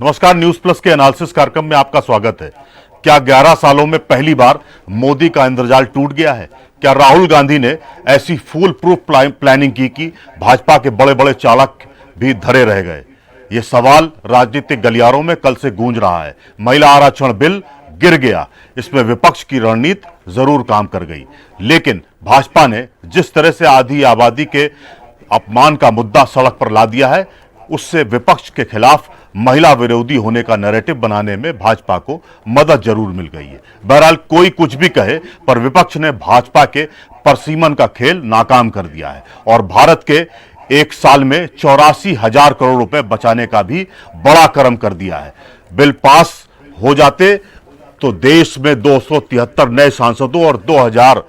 नमस्कार, news plus के analysis कार्यक्रम में आपका स्वागत है। क्या 11 सालों में पहली बार मोदी का इंद्रजाल टूट गया है? क्या राहुल गांधी ने ऐसी फूल प्रूफ प्लानिंग की कि भाजपा के बड़े बड़े चालक भी धरे रह गए? ये सवाल राजनीतिक गलियारों में कल से गूंज रहा है। महिला आरक्षण बिल गिर गया, इसमें विपक्ष की रणनीति जरूर काम कर गई, लेकिन भाजपा ने जिस तरह से आधी आबादी के अपमान का मुद्दा सड़क पर ला दिया है, उससे विपक्ष के खिलाफ महिला विरोधी होने का नैरेटिव बनाने में भाजपा को मदद जरूर मिल गई है। बहरहाल कोई कुछ भी कहे, पर विपक्ष ने भाजपा के परसीमन का खेल नाकाम कर दिया है और भारत के एक साल में 84,000 करोड़ रुपए बचाने का भी बड़ा कर्म कर दिया है। बिल पास हो जाते तो देश में 273 नए सांसदों और 2000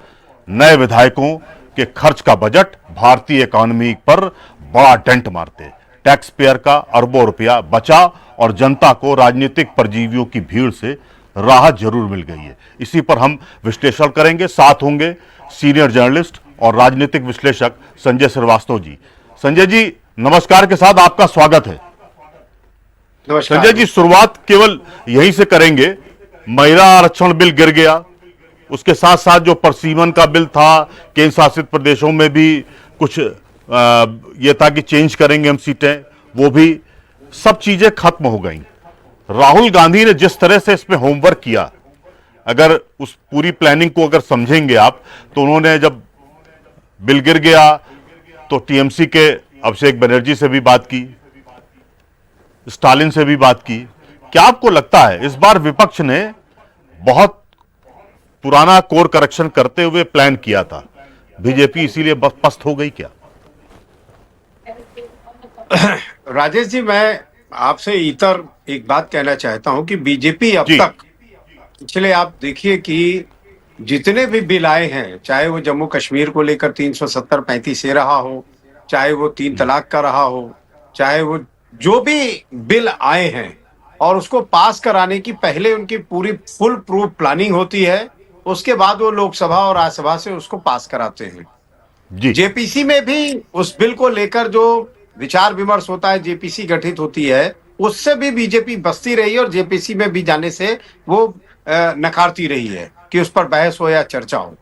नए विधायकों के खर्च का बजट भारतीय इकोनॉमी पर बड़ा डेंट मारते। टैक्स पेयर का अरबों रुपया बचा और जनता को राजनीतिक परजीवियों की भीड़ से राहत जरूर मिल गई है। इसी पर हम विश्लेषण करेंगे। साथ होंगे सीनियर जर्नलिस्ट और राजनीतिक विश्लेषक संजय श्रीवास्तव जी। संजय जी नमस्कार के साथ आपका स्वागत है। संजय जी, शुरुआत केवल यहीं से करेंगे। महिला आरक्षण बिल गिर गया, उसके साथ साथ जो परसीमन का बिल था, केंद्र शासित प्रदेशों में भी कुछ ये था कि चेंज करेंगे हम सीटें, वो भी सब चीजें खत्म हो गई। राहुल गांधी ने जिस तरह से इसमें होमवर्क किया, अगर उस पूरी प्लानिंग को अगर समझेंगे आप, तो उन्होंने जब बिल गिर गया तो टीएमसी के अभिषेक बनर्जी से भी बात की, स्टालिन से भी बात की। क्या आपको लगता है इस बार विपक्ष ने बहुत पुराना कोर करेक्शन करते हुए प्लान किया था, बीजेपी इसीलिए बस पस्त हो गई क्या? राजेश जी, मैं आपसे इतर एक बात कहना चाहता हूं कि बीजेपी अब तक पिछले, आप देखिए कि जितने भी बिल आए हैं, चाहे वो जम्मू कश्मीर को लेकर 370-35 से रहा हो, चाहे वो 3 तलाक का रहा हो, चाहे वो जो भी बिल आए हैं, और उसको पास कराने की पहले उनकी पूरी फुल प्रूफ प्लानिंग होती है, उसके बाद वो लोकसभा और राज्यसभा से उसको पास कराते हैं। जेपीसी में भी उस बिल को लेकर जो विचार विमर्श होता है, जेपीसी गठित होती है, उससे भी बीजेपी बचती रही है और जेपीसी में भी जाने से वो नकारती रही है कि उस पर बहस हो या चर्चा हो।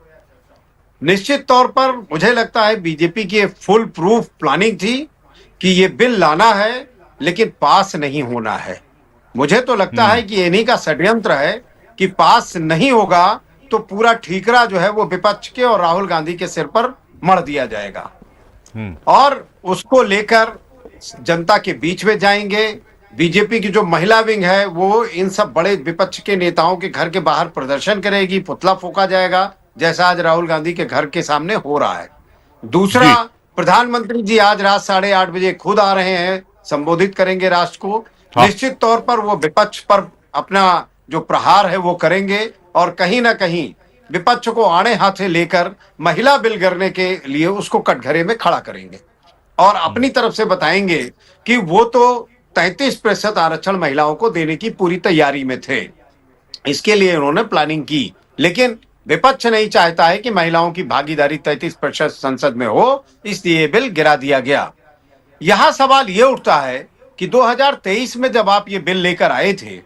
निश्चित तौर पर मुझे लगता है बीजेपी की फुल प्रूफ प्लानिंग थी कि ये बिल लाना है, लेकिन पास नहीं होना है। मुझे तो लगता है कि इन्हीं का षड्यंत्र है कि पास नहीं होगा तो पूरा ठीकरा जो है वो विपक्ष के और राहुल गांधी के सिर पर मढ़ दिया जाएगा और उसको लेकर जनता के बीच में जाएंगे। बीजेपी की जो महिला विंग है वो इन सब बड़े विपक्ष के नेताओं के घर के बाहर प्रदर्शन करेगी, पुतला फूंका जाएगा, जैसा आज राहुल गांधी के घर के सामने हो रहा है। दूसरा, प्रधानमंत्री जी आज रात 8:30 बजे खुद आ रहे हैं, संबोधित करेंगे राष्ट्र को। निश्चित तौर पर वो विपक्ष पर अपना जो प्रहार है वो करेंगे और कहीं ना कहीं विपक्ष को आड़े हाथे लेकर महिला बिल गिरने के लिए उसको कटघरे में खड़ा करेंगे और अपनी तरफ से बताएंगे कि वो तो 33% आरक्षण महिलाओं को देने की पूरी तैयारी में थे, इसके लिए उन्होंने प्लानिंग की। लेकिन विपक्ष नहीं चाहता है कि महिलाओं की भागीदारी 33% संसद में हो, इसलिए बिल गिरा दिया गया। यहां सवाल ये उठता है कि 2023 में जब आप ये बिल लेकर आए थे,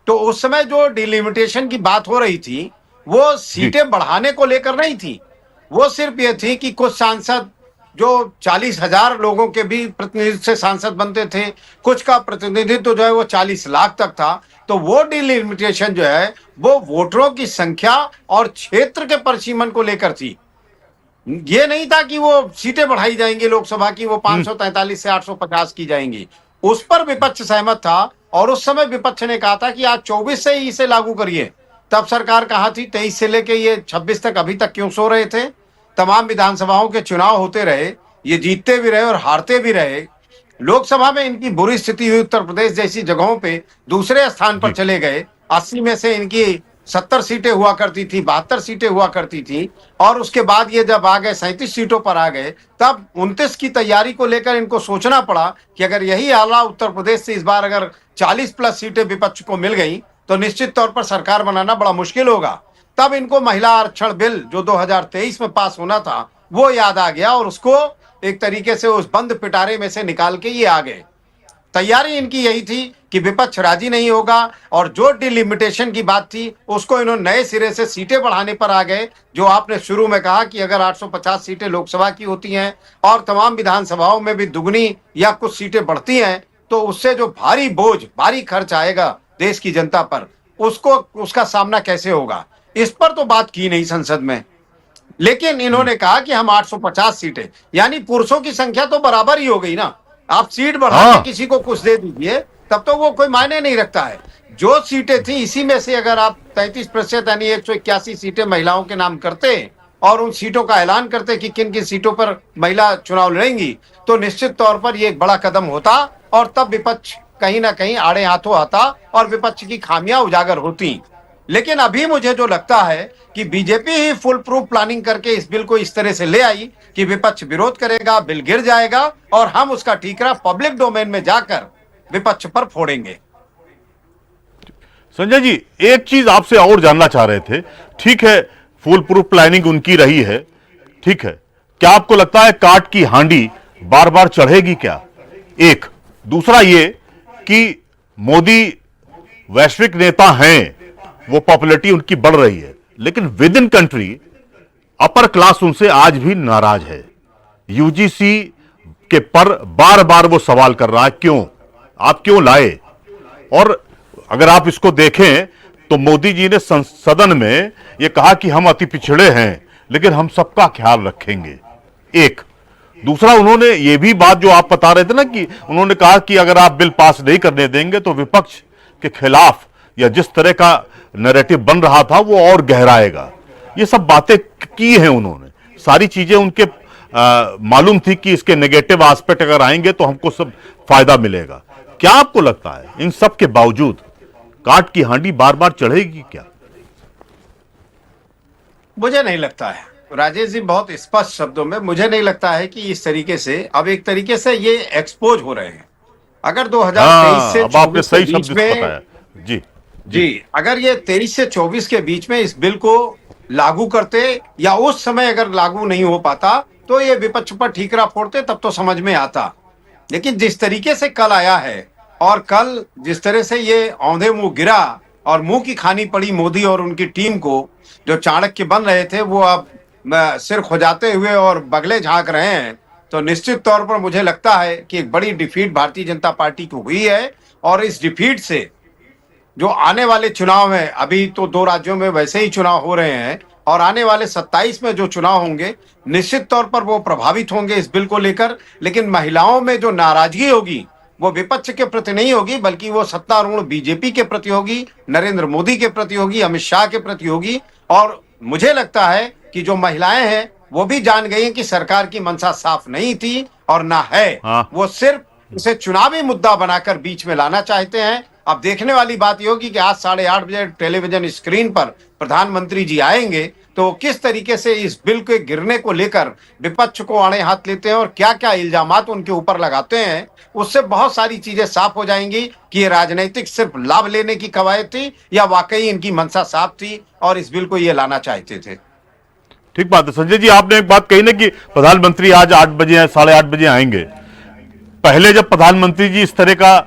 तो उस समय जो डिलिमिटेशन की बात हो रही थी वो सीटें बढ़ाने को लेकर नहीं थी, वो सिर्फ ये थी कि कुछ सांसद जो 40,000 लोगों के भी प्रतिनिधित्व से सांसद बनते थे, कुछ का प्रतिनिधित्व जो है वो 40 लाख तक था। तो वो डिलिमिटेशन जो है वो वोटरों की संख्या और क्षेत्र के परिसीमन को लेकर थी। ये नहीं था कि वो सीटें बढ़ाई जाएंगी लोकसभा की, वो 543 से 850 की जाएंगी। उस पर विपक्ष सहमत था और उस समय विपक्ष ने कहा था कि आज 24 से ही इसे लागू करिए। तब सरकार कहाँ थी? 23 से लेके ये 26 तक अभी तक क्यों सो रहे थे? तमाम विधानसभाओं के चुनाव होते रहे, ये जीतते भी रहे और हारते भी रहे। लोकसभा में इनकी बुरी स्थिति हुई, उत्तर प्रदेश जैसी जगहों पे दूसरे स्थान पर चले गए। 80 में से इनकी 70 सीटें हुआ करती थी, 72 सीटें हुआ करती थी, और उसके बाद ये जब आ गए 37 सीटों पर आ गए, तब 29 की तैयारी को लेकर इनको सोचना पड़ा कि अगर यही आला उत्तर प्रदेश से इस बार अगर 40+ सीटें विपक्ष को मिल गई तो निश्चित तौर पर सरकार बनाना बड़ा मुश्किल होगा। तब इनको महिला आरक्षण बिल जो 2023 में पास होना था वो याद आ गया और उसको एक तरीके से उस बंद पिटारे में से निकाल के ये आ गए। तैयारी इनकी यही थी कि विपक्ष राजी नहीं होगा, और जो डिलिमिटेशन की बात थी उसको इन्होंने नए सिरे से सीटें बढ़ाने पर आ गए। जो आपने शुरू में कहा कि अगर 850 सीटें लोकसभा की होती हैं और तमाम विधानसभाओं में भी दुगनी या कुछ सीटें बढ़ती हैं, तो उससे जो भारी बोझ, भारी खर्च आएगा देश की जनता पर, उसको उसका सामना कैसे होगा, इस पर तो बात की नहीं संसद में। लेकिन इन्होंने कहा कि हम 850 सीटें, यानी पुरुषों की संख्या तो बराबर ही हो गई ना। आप सीट बढ़ा के हाँ। किसी को कुछ दे दीजिए, तब तो वो कोई मायने नहीं रखता है। जो सीटें थी इसी में से अगर आप 33% यानी 181 सीटें महिलाओं के नाम करते और उन सीटों का ऐलान करते कि किन किन सीटों पर महिला चुनाव लड़ेंगी, तो निश्चित तौर पर ये एक बड़ा कदम होता और तब विपक्ष कहीं ना कहीं आड़े हाथों आता और विपक्ष की खामियां उजागर होती। लेकिन अभी मुझे जो लगता है कि बीजेपी ही फुल प्रूफ प्लानिंग करके इस बिल को इस तरह से ले आई कि विपक्ष विरोध करेगा, बिल गिर जाएगा और हम उसका ठीकरा पब्लिक डोमेन में जाकर विपक्ष पर फोड़ेंगे। संजय जी, एक चीज आपसे और जानना चाह रहे थे। ठीक है, फुल प्रूफ प्लानिंग उनकी रही है, ठीक है, क्या आपको लगता है काट की हांडी बार बार चढ़ेगी क्या? एक दूसरा ये कि मोदी वैश्विक नेता हैं, वो पॉपुलैरिटी उनकी बढ़ रही है, लेकिन with in country upper class उनसे आज भी नाराज है। यूजीसी के पर बार बार वो सवाल कर रहा है, क्यों, आप क्यों लाए? और अगर आप इसको देखें तो मोदी जी ने सदन में ये कहा कि हम अति पिछड़े हैं लेकिन हम सबका ख्याल रखेंगे। एक दूसरा, उन्होंने ये भी बात जो आप बता रहे थे ना कि उन्होंने कहा कि अगर आप बिल पास नहीं करने देंगे तो विपक्ष के खिलाफ या जिस तरह का नैरेटिव बन रहा था वो और गहराएगा। ये सब बातें की हैं उन्होंने, सारी चीजें उनके मालूम थी कि इसके नेगेटिव एस्पेक्ट अगर आएंगे तो हमको सब फायदा मिलेगा। क्या आपको लगता है इन सब के बावजूद काट की हांडी बार बार चढ़ेगी क्या? मुझे नहीं लगता है राजेश जी, बहुत स्पष्ट शब्दों में मुझे नहीं लगता है कि इस तरीके से अब एक तरीके से ये एक्सपोज हो रहे हैं। अगर 2023 से अब आपने 24 के सही बीच शब्द में बताया। जी जी, अगर ये 23 से 24 के बीच में इस बिल को लागू करते या उस समय अगर लागू नहीं हो पाता तो ये विपक्ष पर ठीकरा फोड़ते, तब तो समझ में आता। लेकिन जिस तरीके से कल आया है और कल जिस तरह से ये औंधे मुंह गिरा और मुंह की खानी पड़ी मोदी और उनकी टीम को, जो चाणक्य बन रहे थे वो अब सिर खुजाते हुए और बगले झांक रहे हैं, तो निश्चित तौर पर मुझे लगता है कि एक बड़ी डिफीट भारतीय जनता पार्टी को हुई है। और इस डिफीट से जो आने वाले चुनाव हैं, अभी तो 2 राज्यों में वैसे ही चुनाव हो रहे हैं और आने वाले 27 में जो चुनाव होंगे निश्चित तौर पर वो प्रभावित होंगे इस बिल को लेकर। लेकिन महिलाओं में जो नाराजगी होगी वो विपक्ष के प्रति नहीं होगी, बल्कि वो सत्तारूढ़ बीजेपी के प्रति होगी, नरेंद्र मोदी के प्रति होगी, अमित शाह के प्रति होगी। और मुझे लगता है कि जो महिलाएं हैं वो भी जान गई हैं कि सरकार की मंशा साफ नहीं थी और ना है। हाँ। वो सिर्फ इसे चुनावी मुद्दा बनाकर बीच में लाना चाहते हैं। अब देखने वाली बात यह होगी कि आज 8:30 बजे टेलीविजन स्क्रीन पर प्रधानमंत्री जी आएंगे तो किस तरीके से इस बिल के गिरने को लेकर विपक्ष को आड़े हाथ लेते हैं और क्या क्या इल्जामात उनके ऊपर लगाते हैं। उससे बहुत सारी चीजें साफ हो जाएंगी कि ये राजनीतिक सिर्फ लाभ लेने की कवायद थी या वाकई इनकी मंशा साफ थी और इस बिल को ये लाना चाहते थे। ठीक बात है संजय जी, आपने एक बात कही ना कि प्रधानमंत्री आज 8 बजे 8:30 बजे आएंगे। पहले जब प्रधानमंत्री जी इस तरह का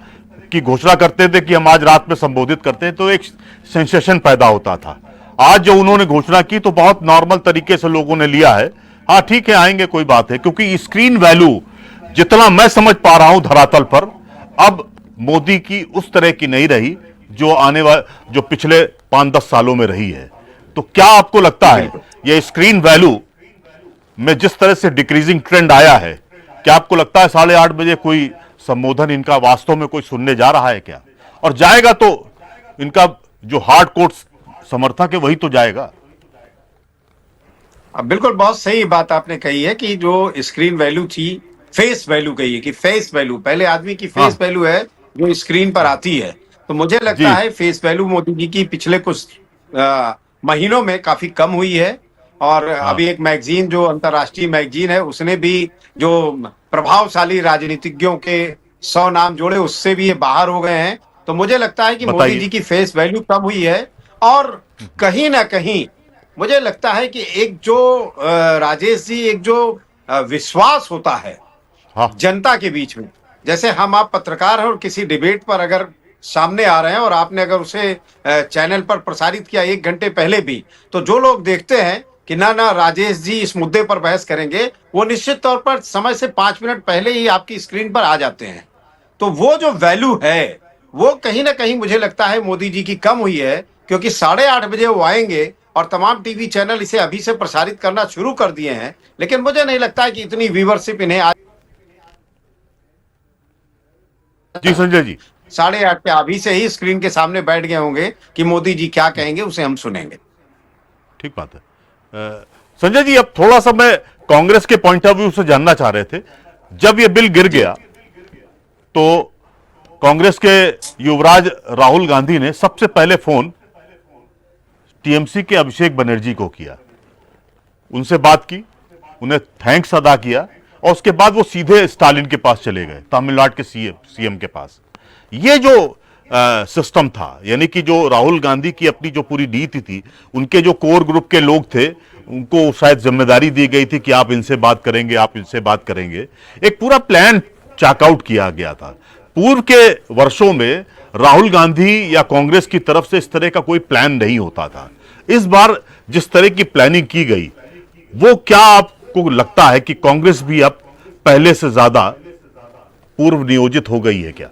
की घोषणा करते थे कि हम आज रात में संबोधित करते हैं तो एक सेंसेशन पैदा होता था। आज जो उन्होंने घोषणा की तो बहुत नॉर्मल तरीके से लोगों ने लिया है। हाँ ठीक है, आएंगे, कोई बात है, क्योंकि स्क्रीन वैल्यू जितना मैं समझ पा रहा हूं धरातल पर अब मोदी की उस तरह की नहीं रही जो पिछले 5-10 सालों में रही है। तो क्या आपको लगता है ये स्क्रीन वैल्यू में जिस तरह से डिक्रीजिंग ट्रेंड आया है, क्या आपको लगता है 8:30 बजे कोई संबोधन इनका वास्तव में कोई सुनने जा रहा है क्या? और जाएगा तो इनका जो हार्ड कोर समर्थक है वही तो जाएगा। अब बिल्कुल बहुत सही बात आपने कही है कि जो स्क्रीन वैल्यू थी, फेस वैल्यू कही है कि फेस वैल्यू पहले आदमी की फेस वैल्यू है जो स्क्रीन पर आती है। तो मुझे लगता है फेस वैल्यू मोदी जी की पिछले कुछ महीनों में काफी कम हुई है। और अभी एक मैगजीन जो अंतरराष्ट्रीय मैगजीन है उसने भी जो प्रभावशाली राजनीतिज्ञों के 100 नाम जोड़े, उससे भी ये बाहर हो गए हैं। तो मुझे लगता है कि मोदी जी की फेस वैल्यू कम हुई है। और कहीं ना कहीं मुझे लगता है कि एक जो राजेश जी एक जो विश्वास होता है जनता के बीच में, जैसे हम आप पत्रकार हैं और किसी डिबेट पर अगर सामने आ रहे हैं, और आपने अगर उसे चैनल पर प्रसारित किया 1 घंटे पहले भी, तो जो लोग देखते हैं कि ना ना राजेश जी इस मुद्दे पर बहस करेंगे, वो निश्चित तौर पर समय से 5 मिनट पहले ही आपकी स्क्रीन पर आ जाते हैं। तो वो जो वैल्यू है, वो कहीं ना कहीं मुझे लगता है मोदी जी की कम हुई है, क्योंकि 8:30 बजे वो आएंगे और तमाम टीवी चैनल इसे अभी से प्रसारित करना शुरू कर दिए हैं, लेकिन मुझे नहीं लगता है कि इतनी व्यूवरशिप इन्हें आज जी संजय जी। 8:30 पे अभी से ही स्क्रीन के सामने बैठ गए होंगे कि मोदी जी क्या कहेंगे उसे हम सुनेंगे। ठीक बात है। संजय जी, अब थोड़ा सा मैं कांग्रेस के पॉइंट ऑफ व्यू से जानना चाह रहे थे। जब यह बिल गिर गया तो कांग्रेस के युवराज राहुल गांधी ने सबसे पहले फोन टीएमसी के अभिषेक बनर्जी को किया, उनसे बात की, उन्हें थैंक्स अदा किया, और उसके बाद वो सीधे स्टालिन के पास चले गए, तमिलनाडु के सीएम के पास। ये जो सिस्टम था, यानी कि जो राहुल गांधी की अपनी जो पूरी नीति थी, उनके जो कोर ग्रुप के लोग थे, उनको शायद जिम्मेदारी दी गई थी कि आप इनसे बात करेंगे, आप इनसे बात करेंगे। एक पूरा प्लान चैकआउट किया गया था। पूर्व के वर्षों में राहुल गांधी या कांग्रेस की तरफ से इस तरह का कोई प्लान नहीं होता था। इस बार जिस तरह की प्लानिंग की गई, वो क्या आपको लगता है कि कांग्रेस भी अब पहले से ज्यादा पूर्व नियोजित हो गई है क्या?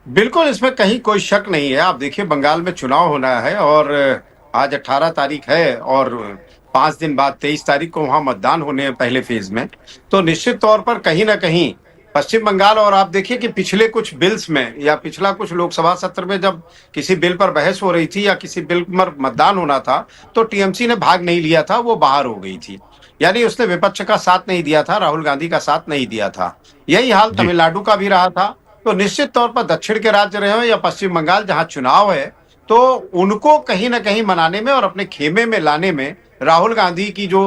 बिल्कुल, इसमें कहीं कोई शक नहीं है। आप देखिए, बंगाल में चुनाव होना है और आज 18 तारीख है और 5 दिन बाद 23 तारीख को वहां मतदान होने हैं पहले फेज में। तो निश्चित तौर पर कहीं ना कहीं पश्चिम बंगाल, और आप देखिए कि पिछले कुछ बिल्स में या पिछला कुछ लोकसभा सत्र में जब किसी बिल पर बहस हो रही थी या किसी बिल पर मतदान होना था, तो टीएमसी ने भाग नहीं लिया था, वो बाहर हो गई थी। यानी उसने विपक्ष का साथ नहीं दिया था, राहुल गांधी का साथ नहीं दिया था। यही हाल जी। तमिलनाडु का भी रहा था। तो निश्चित तौर पर दक्षिण के राज्य रहे हो या पश्चिम बंगाल जहां चुनाव है, तो उनको कहीं ना कहीं मनाने में और अपने खेमे में लाने में राहुल गांधी की जो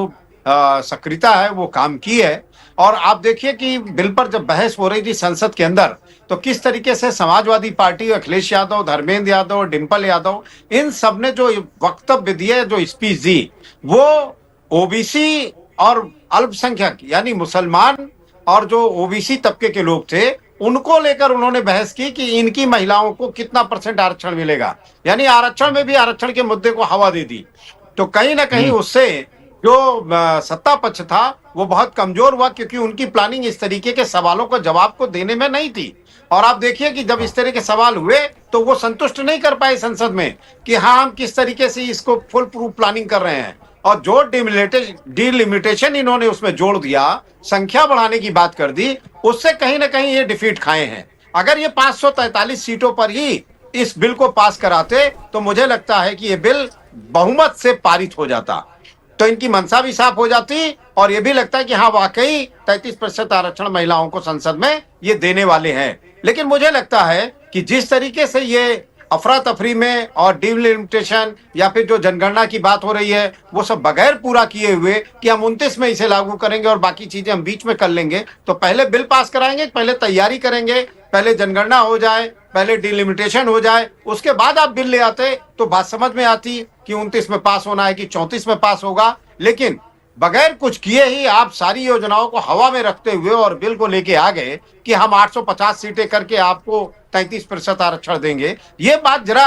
सक्रियता है वो काम की है। और आप देखिए कि बिल पर जब बहस हो रही थी संसद के अंदर, तो किस तरीके से समाजवादी पार्टी, अखिलेश यादव, धर्मेंद्र यादव, डिम्पल यादव, इन सब ने जो वक्तव्य दिए, जो स्पीच दी, वो ओबीसी और अल्पसंख्यक यानी मुसलमान और जो ओबीसी तबके के लोग थे, उनको लेकर उन्होंने बहस की कि इनकी महिलाओं को कितना % आरक्षण मिलेगा। यानी आरक्षण में भी आरक्षण के मुद्दे को हवा दे दी। तो कहीं ना कहीं उससे जो सत्ता पक्ष था वो बहुत कमजोर हुआ, क्योंकि उनकी प्लानिंग इस तरीके के सवालों को जवाब को देने में नहीं थी। और आप देखिए कि जब इस तरह के सवाल हुए तो वो संतुष्ट नहीं कर पाए संसद में कि हाँ, हम किस तरीके से इसको फुल प्रूफ प्लानिंग कर रहे हैं। और जो डिलिमिटेशन इन्होंने उसमें जोड़ दिया, संख्या बढ़ाने की बात कर दी, उससे कहीं ना कहीं ये डिफीट खाए हैं। अगर ये 543 सीटों पर ही इस बिल को पास कराते तो मुझे लगता है कि ये बिल बहुमत से पारित हो जाता, तो इनकी मंशा भी साफ हो जाती, और ये भी लगता है कि हाँ, वाकई 33% आरक्षण महिलाओं को संसद में ये देने वाले हैं। लेकिन मुझे लगता है कि जिस तरीके से ये अफरा तफरी में और डिलिमिटेशन या फिर जो जनगणना की बात हो रही है, वो सब बगैर पूरा किए हुए कि हम 29 में इसे लागू करेंगे और बाकी चीजें हम बीच में कर लेंगे, तो पहले बिल पास कराएंगे, पहले तैयारी करेंगे, पहले जनगणना हो जाए, पहले डिलिमिटेशन हो जाए, उसके बाद आप बिल ले आते तो बात समझ में आती कि 29 में पास होना है कि 34 में पास होगा। लेकिन बगैर कुछ किए ही आप सारी योजनाओं को हवा में रखते हुए और बिल को लेके आ गए कि हम 850 सीटें करके आपको 33% आरक्षण देंगे। ये बात जरा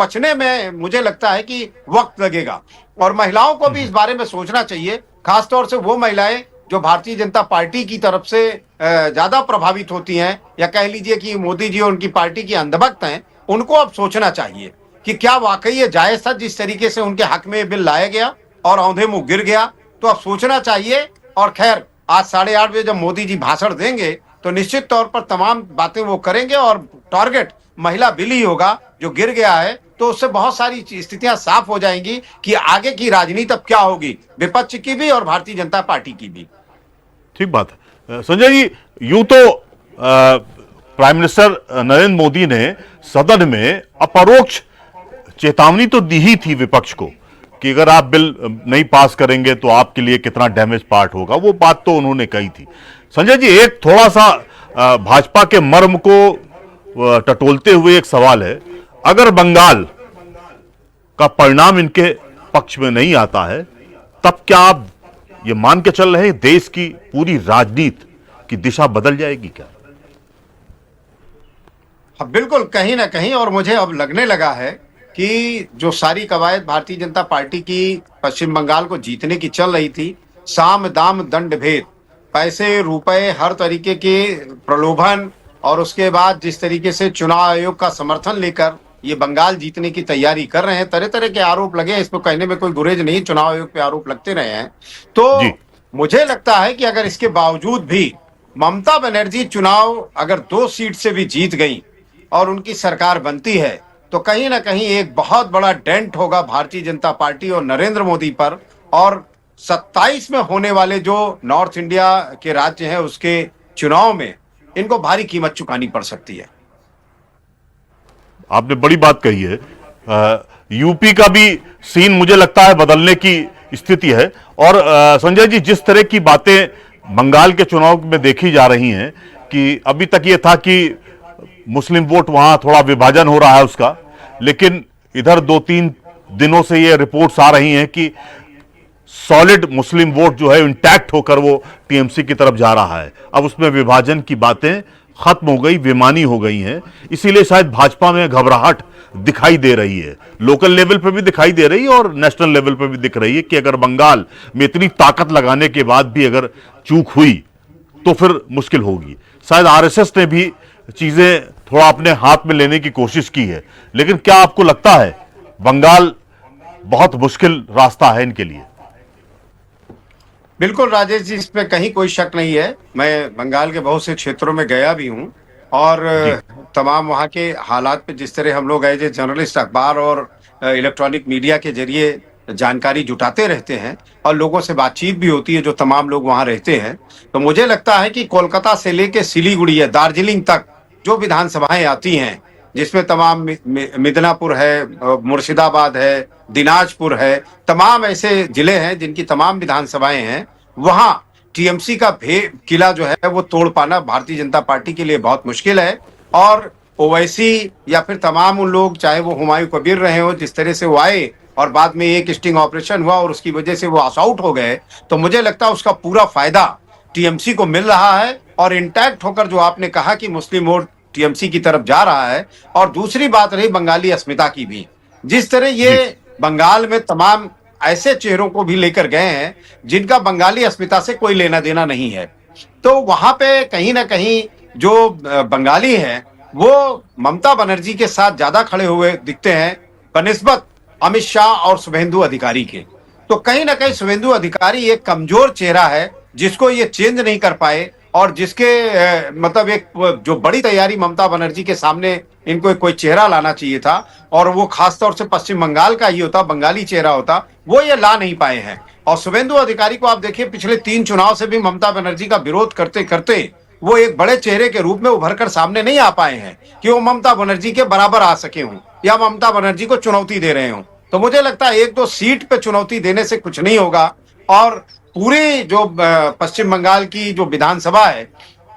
पचने में मुझे लगता है कि वक्त लगेगा, और महिलाओं को भी इस बारे में सोचना चाहिए, खासतौर से वो महिलाएं जो भारतीय जनता पार्टी की तरफ से ज्यादा प्रभावित होती हैं, या कह लीजिए कि मोदी जी और उनकी पार्टी की अंधभक्त हैं। उनको अब सोचना चाहिए कि क्या वाकई ये जायज था जिस तरीके से उनके हक में ये बिल लाया गया और औंधे मुंह गिर गया। तो अब सोचना चाहिए। और खैर, आज 8:30 बजे जब मोदी जी भाषण देंगे तो निश्चित तौर पर तमाम बातें वो करेंगे, और टारगेट महिला बिल ही होगा जो गिर गया है। तो उससे बहुत सारी स्थितियां साफ हो जाएंगी कि आगे की राजनीति अब क्या होगी, विपक्ष की भी और भारतीय जनता पार्टी की भी। ठीक बात है। संजय जी, यूं तो प्राइम मिनिस्टर नरेंद्र मोदी ने सदन में अपरोक्ष चेतावनी तो दी ही थी विपक्ष को कि अगर आप बिल नहीं पास करेंगे तो आपके लिए कितना डैमेज पार्ट होगा, वो बात तो उन्होंने कही थी। संजय जी, एक थोड़ा सा भाजपा के मर्म को टटोलते हुए एक सवाल है, अगर बंगाल का परिणाम इनके पक्ष में नहीं आता है, तब क्या आप ये मान के चल रहे हैं देश की पूरी राजनीति की दिशा बदल जाएगी क्या? हाँ, बिल्कुल कहीं ना कहीं, और मुझे अब लगने लगा है कि जो सारी कवायद भारतीय जनता पार्टी की पश्चिम बंगाल को जीतने की चल रही थी, साम दाम दंड भेद, पैसे रुपए हर तरीके के प्रलोभन, और उसके बाद जिस तरीके से चुनाव आयोग का समर्थन लेकर ये बंगाल जीतने की तैयारी कर रहे हैं, तरह तरह के आरोप लगे हैं, इसमें कहने में कोई गुरेज नहीं, चुनाव आयोग पे आरोप लगते रहे हैं। जी। तो मुझे लगता है कि अगर इसके बावजूद भी ममता बनर्जी चुनाव अगर 2 सीट से भी जीत गई और उनकी सरकार बनती है, तो कहीं ना कहीं एक बहुत बड़ा डेंट होगा भारतीय जनता पार्टी और नरेंद्र मोदी पर, और 27 में होने वाले जो नॉर्थ इंडिया के राज्य हैं उसके चुनाव में इनको भारी कीमत चुकानी पड़ सकती है। आपने बड़ी बात कही है। यूपी का भी सीन मुझे लगता है बदलने की स्थिति है। और संजय जी, जिस तरह की बातें बंगाल के चुनाव में देखी जा रही हैं कि अभी तक ये था कि मुस्लिम वोट वहां थोड़ा विभाजन हो रहा है उसका, लेकिन इधर 2-3 दिनों से ये रिपोर्ट्स आ रही हैं कि सॉलिड मुस्लिम वोट जो है इंटैक्ट होकर वो टीएमसी की तरफ जा रहा है। अब उसमें विभाजन की बातें खत्म हो गई, बेमानी हो गई हैं। इसीलिए शायद भाजपा में घबराहट दिखाई दे रही है, लोकल लेवल पे भी दिखाई दे रही है और नेशनल लेवल पे भी दिख रही है कि अगर बंगाल में इतनी ताकत लगाने के बाद भी अगर चूक हुई तो फिर मुश्किल होगी। शायद आरएसएस ने भी चीजें थोड़ा अपने हाथ में लेने की कोशिश की है। लेकिन क्या आपको लगता है बंगाल बहुत मुश्किल रास्ता है इनके लिए? बिल्कुल राजेश जी, इसमें कहीं कोई शक नहीं है। मैं बंगाल के बहुत से क्षेत्रों में गया भी हूँ, और जी। तमाम वहाँ के हालात पे जिस तरह हम लोग एज ए जर्नलिस्ट अखबार और इलेक्ट्रॉनिक मीडिया के जरिए जानकारी जुटाते रहते हैं, और लोगों से बातचीत भी होती है जो तमाम लोग वहाँ रहते हैं, तो मुझे लगता है कि कोलकाता से लेके सिलीगुड़ी या दार्जिलिंग तक जो विधानसभाएं आती हैं, जिसमें तमाम मिदनापुर है, मुर्शिदाबाद है, दिनाजपुर है, तमाम ऐसे जिले हैं जिनकी तमाम विधानसभाएं हैं, वहां टीएमसी का किला जो है वो तोड़ पाना भारतीय जनता पार्टी के लिए बहुत मुश्किल है। और ओवैसी या फिर तमाम उन लोग, चाहे वो हुमायूं कबीर रहे हो, जिस तरह से वो आए और बाद में एक स्टिंग ऑपरेशन हुआ और उसकी वजह से वो आस आउट हो गए, तो मुझे लगता है उसका पूरा फायदा टीएमसी को मिल रहा है। और इंटैक्ट होकर जो आपने कहा कि मुस्लिम वोट टीएमसी की तरफ जा रहा है, और दूसरी बात रही बंगाली अस्मिता की भी, जिस तरह ये जी। बंगाल में तमाम ऐसे चेहरों को भी लेकर गए हैं जिनका बंगाली अस्मिता से कोई लेना देना नहीं है, तो वहां पे कहीं ना कहीं जो बंगाली हैं वो ममता बनर्जी के साथ ज्यादा खड़े हुए दिखते हैं बनिस्बत अमित शाह और शुभेंदु अधिकारी के। तो कहीं ना कहीं शुभेंदु अधिकारी एक कमजोर चेहरा है जिसको ये चेंज नहीं कर पाए, और जिसके मतलब एक जो बड़ी तैयारी ममता बनर्जी के सामने इनको कोई चेहरा लाना चाहिए था, और वो खासतौर से पश्चिम बंगाल का ही होता, बंगाली चेहरा होता, वो ये ला नहीं पाए हैं। और शुभेंदु अधिकारी को आप देखिए, पिछले 3 चुनाव से भी ममता बनर्जी का विरोध करते करते वो एक बड़े चेहरे के रूप में उभर कर सामने नहीं आ पाए हैं कि वो ममता बनर्जी के बराबर आ सके हों या ममता बनर्जी को चुनौती दे रहे हों। तो मुझे लगता है 1-2 सीट पे चुनौती देने से कुछ नहीं होगा, और पूरी जो पश्चिम बंगाल की जो विधानसभा है,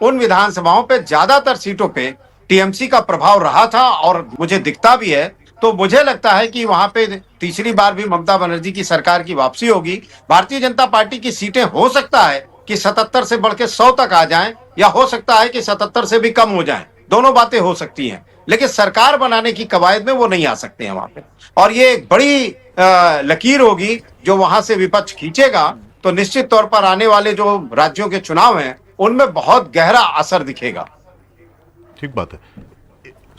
उन विधानसभाओं पे ज्यादातर सीटों पे टीएमसी का प्रभाव रहा था और मुझे दिखता भी है। तो मुझे लगता है कि वहां पे तीसरी बार भी ममता बनर्जी की सरकार की वापसी होगी। भारतीय जनता पार्टी की सीटें हो सकता है कि 77 से बढ़ के 100 तक आ जाएं, या हो सकता है कि 77 से भी कम हो जाएं, दोनों बातें हो सकती हैं, लेकिन सरकार बनाने की कवायद में वो नहीं आ सकते हैं वहां पे। और ये एक बड़ी लकीर होगी जो वहां से विपक्ष खींचेगा, तो निश्चित तौर पर आने वाले जो राज्यों के चुनाव हैं उनमें बहुत गहरा असर दिखेगा। ठीक बात है।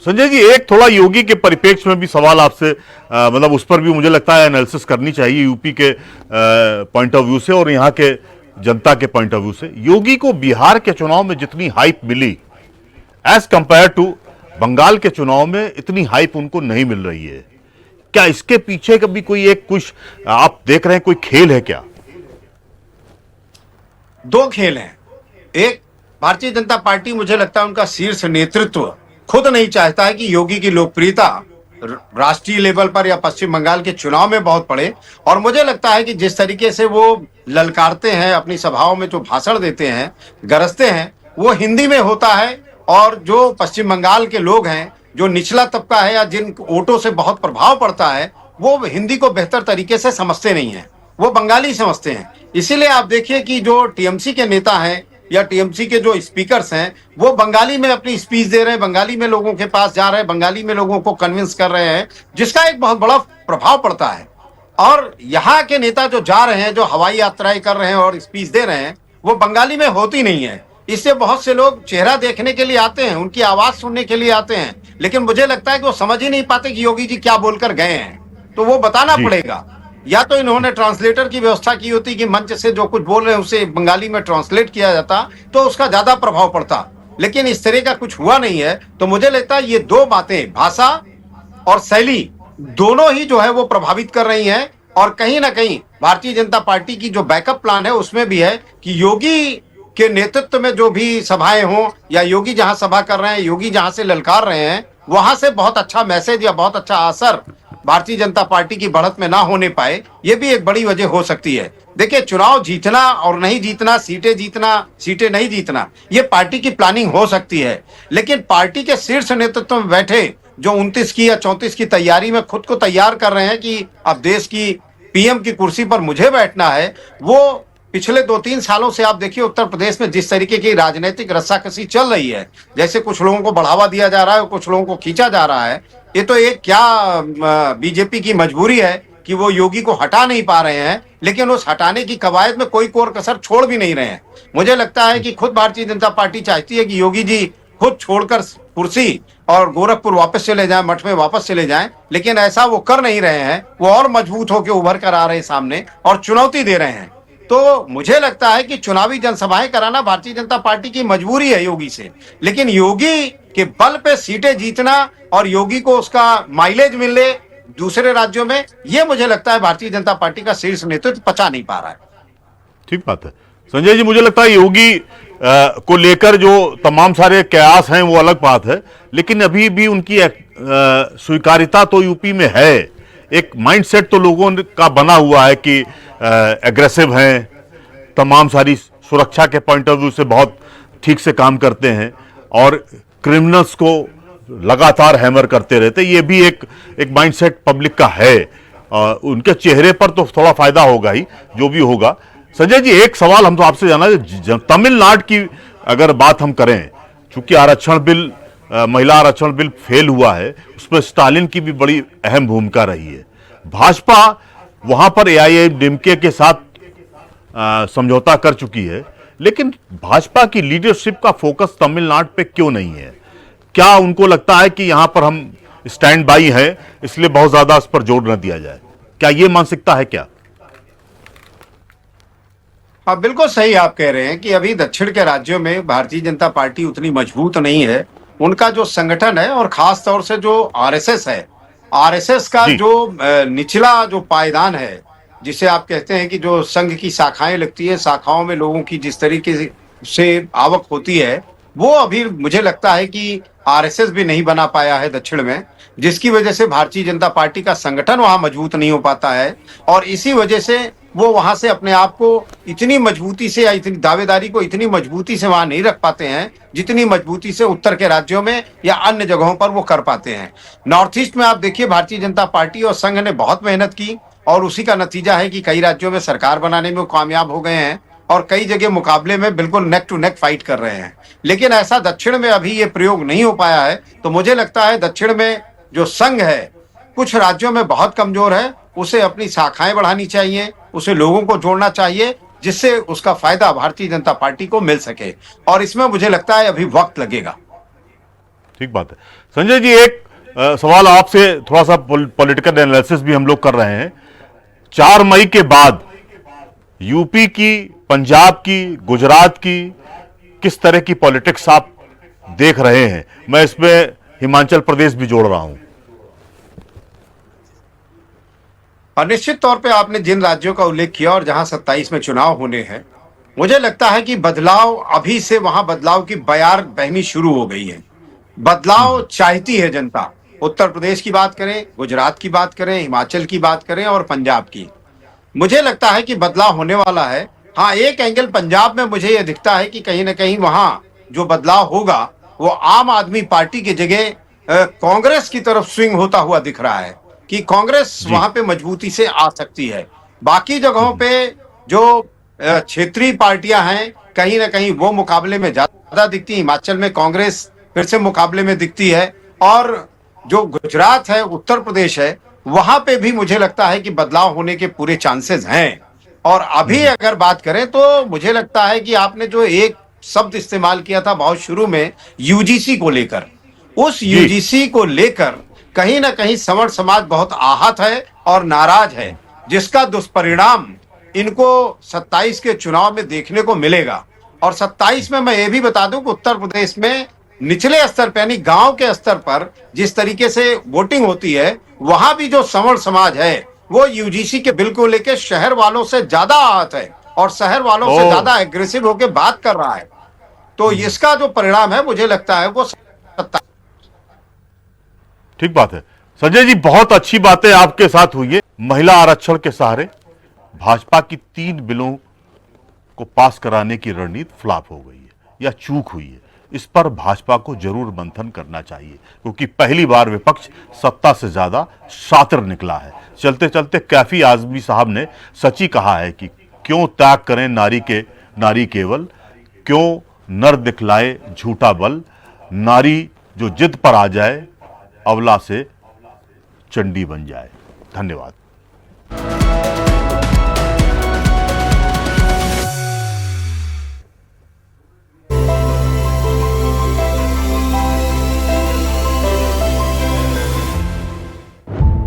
संजय जी, एक थोड़ा योगी के परिप्रेक्ष्य में भी सवाल आपसे, मतलब उस पर भी मुझे लगता है एनालिसिस करनी चाहिए यूपी के पॉइंट ऑफ व्यू से और यहाँ के जनता के पॉइंट ऑफ व्यू से। योगी को बिहार के चुनाव में जितनी हाइप मिली एज कंपेयर टू बंगाल के चुनाव में, इतनी हाइप उनको नहीं मिल रही है। क्या इसके पीछे कभी कोई एक कुछ आप देख रहे हैं, कोई खेल है क्या? 2 खेल हैं। एक, भारतीय जनता पार्टी, मुझे लगता है उनका शीर्ष नेतृत्व खुद नहीं चाहता है कि योगी की लोकप्रियता राष्ट्रीय लेवल पर या पश्चिम बंगाल के चुनाव में बहुत पड़े। और मुझे लगता है कि जिस तरीके से वो ललकारते हैं, अपनी सभाओं में जो भाषण देते हैं, गरजते हैं, वो हिंदी में होता है, और जो पश्चिम बंगाल के लोग हैं, जो निचला तबका है या जिन वोटों से बहुत प्रभाव पड़ता है, वो हिंदी को बेहतर तरीके से समझते नहीं है, वो बंगाली समझते हैं। इसीलिए आप देखिए कि जो टीएमसी के नेता हैं या टीएमसी के जो स्पीकर्स हैं वो बंगाली में अपनी स्पीच दे रहे हैं, बंगाली में लोगों के पास जा रहे हैं, बंगाली में लोगों को कन्विंस कर रहे हैं, जिसका एक बहुत बड़ा प्रभाव पड़ता है। और यहाँ के नेता जो जा रहे हैं, जो हवाई यात्राएं कर रहे हैं और स्पीच दे रहे हैं, वो बंगाली में होती नहीं है। इससे बहुत से लोग चेहरा देखने के लिए आते हैं, उनकी आवाज सुनने के लिए आते हैं, लेकिन मुझे लगता है कि वो समझ ही नहीं पाते कि योगी जी क्या बोलकर गए हैं। तो वो बताना जी। पड़ेगा, या तो इन्होंने ट्रांसलेटर की व्यवस्था की होती कि मंच से जो कुछ बोल रहे हैं उसे बंगाली में ट्रांसलेट किया जाता, तो उसका ज्यादा प्रभाव पड़ता। लेकिन इस तरह का कुछ हुआ नहीं है। तो मुझे लगता है ये दो बातें, भाषा और शैली, दोनों ही जो है वो प्रभावित कर रही हैं। और कहीं ना कहीं भारतीय जनता पार्टी की जो बैकअप प्लान है उसमें भी है कि योगी के नेतृत्व में जो भी सभाएं हों, या योगी जहां सभा कर रहे हैं, योगी जहां से ललकार रहे हैं, वहां से बहुत अच्छा मैसेज या बहुत अच्छा असर भारतीय जनता पार्टी की बढ़त में ना होने पाए, ये भी एक बड़ी वजह हो सकती है। देखिए, चुनाव जीतना और नहीं जीतना, सीटें नहीं जीतना, ये पार्टी की प्लानिंग हो सकती है। लेकिन पार्टी के शीर्ष नेतृत्व में बैठे जो 29 की या 34 की तैयारी में खुद को तैयार कर रहे हैं कि अब देश की पीएम की कुर्सी पर मुझे बैठना है, वो पिछले 2-3 सालों से आप देखिए उत्तर प्रदेश में जिस तरीके की राजनीतिक रस्साकसी चल रही है, जैसे कुछ लोगों को बढ़ावा दिया जा रहा है, कुछ लोगों को खींचा जा रहा है, ये तो एक क्या बीजेपी की मजबूरी है कि वो योगी को हटा नहीं पा रहे हैं, लेकिन उस हटाने की कवायद में कोई कोर कसर छोड़ भी नहीं रहे हैं। मुझे लगता है कि खुद भारतीय जनता पार्टी चाहती है कि योगी जी खुद छोड़कर कुर्सी और गोरखपुर वापस चले जाएं, मठ में वापस चले जाएं, लेकिन ऐसा वो कर नहीं रहे हैं। वो और मजबूत होकर उभर कर आ रहे हैं सामने और चुनौती दे रहे हैं। तो मुझे लगता है कि चुनावी जनसभाएं कराना भारतीय जनता पार्टी की मजबूरी है योगी से, लेकिन योगी के बल पे सीटें जीतना और योगी को उसका माइलेज मिले दूसरे राज्यों में, ये मुझे लगता है भारतीय जनता पार्टी का शीर्ष नेतृत्व पचा नहीं पा रहा है। ठीक बात है संजय जी। मुझे लगता है योगी को लेकर जो तमाम सारे कयास हैं वो अलग बात है, लेकिन अभी भी उनकी स्वीकार्यता तो यूपी में है। एक माइंडसेट तो लोगों का बना हुआ है कि एग्रेसिव हैं, तमाम सारी सुरक्षा के पॉइंट ऑफ व्यू से बहुत ठीक से काम करते हैं और क्रिमिनल्स को लगातार हैमर करते रहते। ये भी एक माइंडसेट पब्लिक का है। उनके चेहरे पर तो थोड़ा फायदा होगा ही, जो भी होगा। संजय जी, एक सवाल हम तो आपसे जाना है, तमिलनाडु की अगर बात हम करें, चूंकि आरक्षण बिल, महिला आरक्षण बिल फेल हुआ है, उसमें स्टालिन की भी बड़ी अहम भूमिका रही है। भाजपा वहां पर एआईएमडीएमके के साथ समझौता कर चुकी है, लेकिन भाजपा की लीडरशिप का फोकस तमिलनाडु पे क्यों नहीं है? क्या उनको लगता है कि यहां पर हम स्टैंड बाई हैं, इसलिए बहुत ज्यादा इस पर जोर न दिया जाए? क्या यह मानसिकता है क्या? हाँ, बिल्कुल सही आप कह रहे हैं कि अभी दक्षिण के राज्यों में भारतीय जनता पार्टी उतनी मजबूत नहीं है। उनका जो संगठन है और खास तौर से जो आरएसएस है, आरएसएस का जी। जो निचला जो पायदान है, जिसे आप कहते हैं कि जो संघ की शाखाएं लगती है, शाखाओं में लोगों की जिस तरीके से आवक होती है, वो अभी मुझे लगता है कि आरएसएस भी नहीं बना पाया है दक्षिण में, जिसकी वजह से भारतीय जनता पार्टी का संगठन वहां मजबूत नहीं हो पाता है। और इसी वजह से वो वहां से अपने आप को इतनी मजबूती से या इतनी दावेदारी को इतनी मजबूती से वहां नहीं रख पाते हैं जितनी मजबूती से उत्तर के राज्यों में या अन्य जगहों पर वो कर पाते हैं। नॉर्थ ईस्ट में आप देखिए, भारतीय जनता पार्टी और संघ ने बहुत मेहनत की और उसी का नतीजा है कि कई राज्यों में सरकार बनाने में वो कामयाब हो गए हैं और कई जगह मुकाबले में बिल्कुल नेक टू नेक फाइट कर रहे हैं। लेकिन ऐसा दक्षिण में अभी ये प्रयोग नहीं हो पाया है। तो मुझे लगता है दक्षिण में जो संघ है कुछ राज्यों में बहुत कमजोर है, उसे अपनी शाखाएं बढ़ानी चाहिए, उसे लोगों को जोड़ना चाहिए, जिससे उसका फायदा भारतीय जनता पार्टी को मिल सके। और इसमें मुझे लगता है अभी वक्त लगेगा। ठीक बात है संजय जी। एक सवाल आपसे, थोड़ा सा पॉलिटिकल एनालिसिस भी हम लोग कर रहे हैं। 4 मई के बाद यूपी की, पंजाब की, गुजरात की किस तरह की पॉलिटिक्स आप देख रहे हैं? मैं इसमें हिमाचल प्रदेश भी जोड़ रहा हूं। और निश्चित तौर पे आपने जिन राज्यों का उल्लेख किया और जहां 27 में चुनाव होने हैं, मुझे लगता है कि बदलाव अभी से वहां बदलाव की बयार बहनी शुरू हो गई है। बदलाव चाहती है जनता। उत्तर प्रदेश की बात करें, गुजरात की बात करें, हिमाचल की बात करें और पंजाब की, मुझे लगता है कि बदलाव होने वाला है। हाँ, एक एंगल पंजाब में मुझे यह दिखता है कि कहीं ना कहीं वहां जो बदलाव होगा वो आम आदमी पार्टी की जगह कांग्रेस की तरफ स्विंग होता हुआ दिख रहा है कि कांग्रेस वहां पे मजबूती से आ सकती है। बाकी जगहों पे जो क्षेत्रीय पार्टियां हैं, कहीं ना कहीं वो मुकाबले में ज्यादा दिखती हैं। हिमाचल में कांग्रेस फिर से मुकाबले में दिखती है, और जो गुजरात है, उत्तर प्रदेश है, वहां पे भी मुझे लगता है कि बदलाव होने के पूरे चांसेस हैं। और अभी अगर बात करें तो मुझे लगता है कि आपने जो एक शब्द इस्तेमाल किया था बहुत शुरू में, यूजीसी को लेकर, उस जी। यूजीसी को लेकर कहीं ना कहीं सवर्ण समाज बहुत आहत है और नाराज है, जिसका दुष्परिणाम इनको 27 के चुनाव में देखने को मिलेगा। और 27 में मैं ये भी बता दूं कि उत्तर प्रदेश में निचले स्तर पर यानी गांव के स्तर पर जिस तरीके से वोटिंग होती है, वहां भी जो सवर्ण समाज है वो यूजीसी के बिल को लेकर शहर वालों से ज्यादा आहत है और शहर वालों से ओ ज्यादा एग्रेसिव होकर बात कर रहा है। तो इसका जो परिणाम है मुझे लगता है वो ठीक बात है संजय जी, बहुत अच्छी बातें आपके साथ हुई है। महिला आरक्षण के सहारे भाजपा की 3 बिलों को पास कराने की रणनीति फ्लॉप हो गई है या चूक हुई है। इस पर भाजपा को जरूर मंथन करना चाहिए, क्योंकि पहली बार विपक्ष सत्ता से ज्यादा शातिर निकला है। चलते चलते कैफी आजमी साहब ने सच ही कहा है कि क्यों त्याग करें नारी केवल, क्यों नर दिखलाए झूठा बल, नारी जो जिद पर आ जाए अवला से चंडी बन जाए। धन्यवाद।